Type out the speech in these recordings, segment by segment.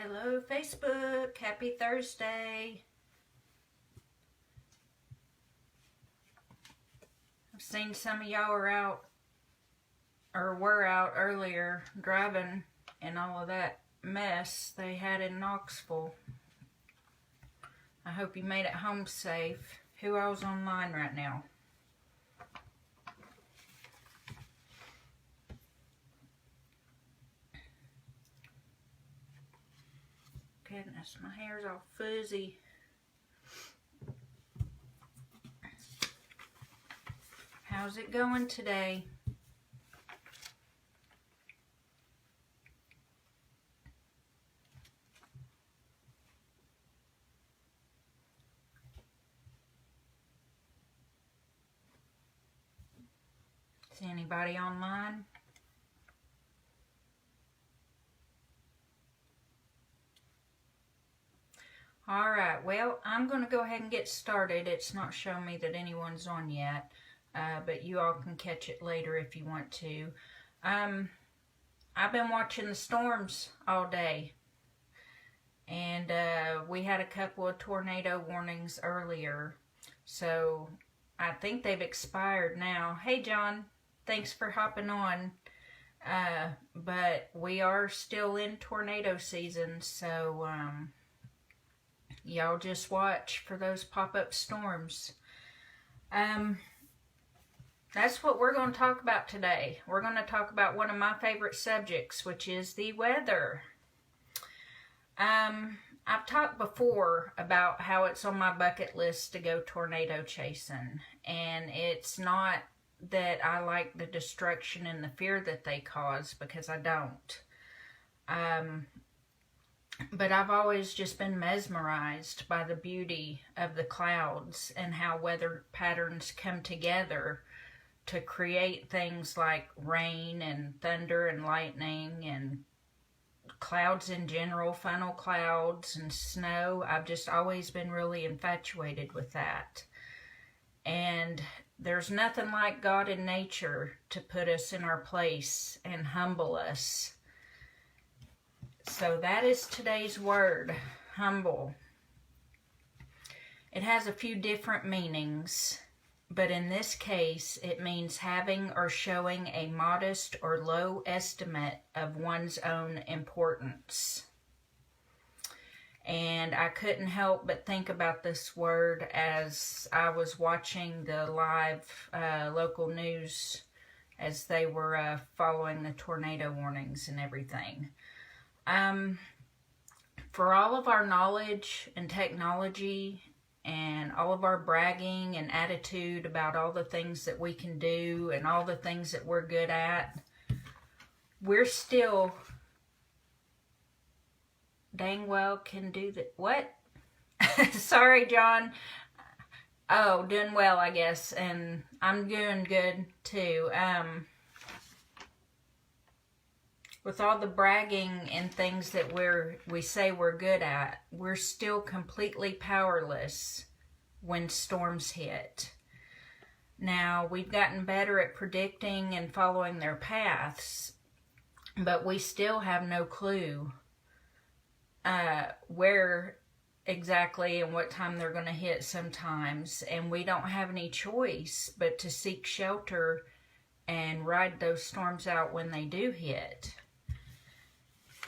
Hello, Facebook. Happy Thursday. I've seen some of y'all are out, or were out earlier driving and all of that mess they had in Knoxville. I hope you made it home safe. Who else online right now? Goodness, my hair's all fuzzy. How's it going today? Is anybody online? Alright, well, I'm going to go ahead and get started. It's not showing me that anyone's on yet, but you all can catch it later if you want to. I've been watching the storms all day, and we had a couple of tornado warnings earlier, so I think they've expired now. Hey, John, thanks for hopping on. But we are still in tornado season, so y'all just watch for those pop-up storms. That's what we're going to talk about today. We're going to talk about one of my favorite subjects, which is the weather. I've talked before about how it's on my bucket list to go tornado chasing, and it's not that I like the destruction and the fear that they cause, because I don't. But I've always just been mesmerized by the beauty of the clouds and how weather patterns come together to create things like rain and thunder and lightning and clouds in general, funnel clouds and snow. I've just always been really infatuated with that. And there's nothing like God and nature to put us in our place and humble us. So that is today's word, humble. It has a few different meanings, but in this case, it means having or showing a modest or low estimate of one's own importance. And I couldn't help but think about this word as I was watching the live local news as they were following the tornado warnings and everything. For all of our knowledge and technology and all of our bragging and attitude about all the things that we can do and all the things that we're good at, we're still dang well can do that. What? Sorry, John. Oh, doing well, I guess. And I'm doing good too. With all the bragging and things that we say we're good at, we're still completely powerless when storms hit. Now, we've gotten better at predicting and following their paths, but we still have no clue where exactly and what time they're going to hit sometimes, and we don't have any choice but to seek shelter and ride those storms out when they do hit.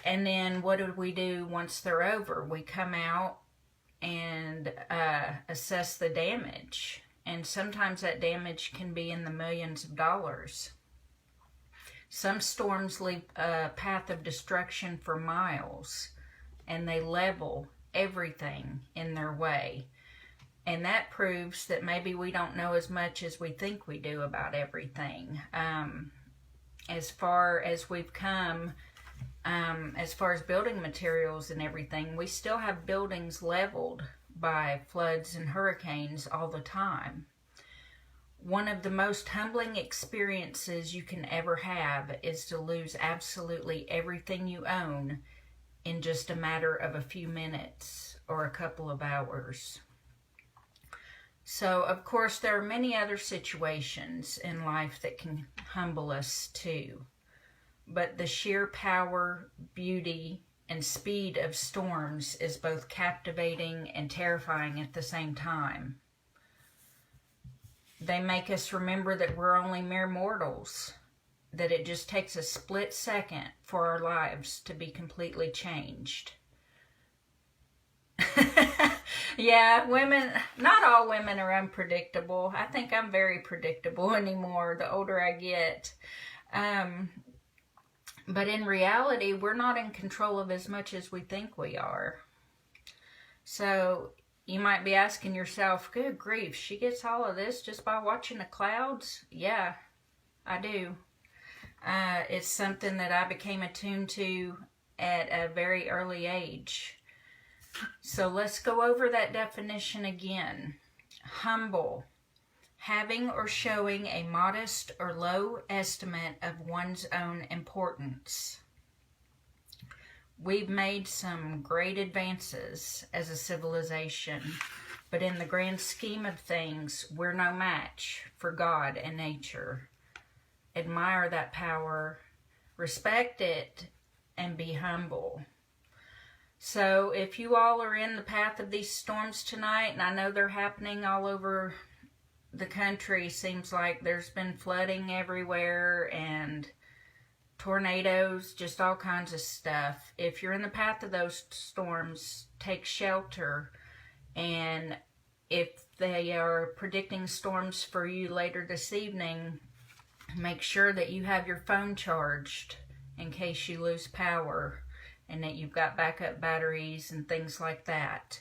And then what do we do once they're over? We come out and assess the damage. And sometimes that damage can be in the millions of dollars. Some storms leave a path of destruction for miles, and they level everything in their way. And that proves that maybe we don't know as much as we think we do about everything. As far as we've come, as far as building materials and everything, we still have buildings leveled by floods and hurricanes all the time. One of the most humbling experiences you can ever have is to lose absolutely everything you own in just a matter of a few minutes or a couple of hours. So, of course, there are many other situations in life that can humble us too. But the sheer power, beauty, and speed of storms is both captivating and terrifying at the same time. They make us remember that we're only mere mortals, that it just takes a split second for our lives to be completely changed. Yeah, women, not all women are unpredictable. I think I'm very predictable anymore the older I get. But in reality, we're not in control of as much as we think we are. So you might be asking yourself, good grief, she gets all of this just by watching the clouds? Yeah, I do. It's something that I became attuned to at a very early age. So let's go over that definition again. Humble, having or showing a modest or low estimate of one's own importance. We've made some great advances as a civilization, but in the grand scheme of things, we're no match for God and nature. Admire that power, respect it, and be humble. So if you all are in the path of these storms tonight, and I know they're happening all over the country, seems like there's been flooding everywhere and tornadoes, just all kinds of stuff. If you're in the path of those storms, take shelter. And if they are predicting storms for you later this evening, make sure that you have your phone charged in case you lose power, and that you've got backup batteries and things like that.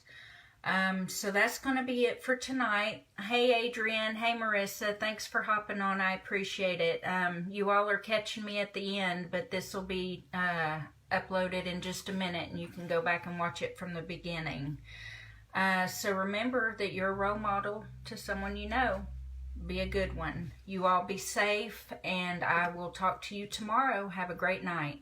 So that's going to be it for tonight. Hey, Adrian. Hey, Marissa. Thanks for hopping on. I appreciate it. You all are catching me at the end, but this will be uploaded in just a minute, and you can go back and watch it from the beginning. So remember that you're a role model to someone you know. Be a good one. You all be safe, and I will talk to you tomorrow. Have a great night.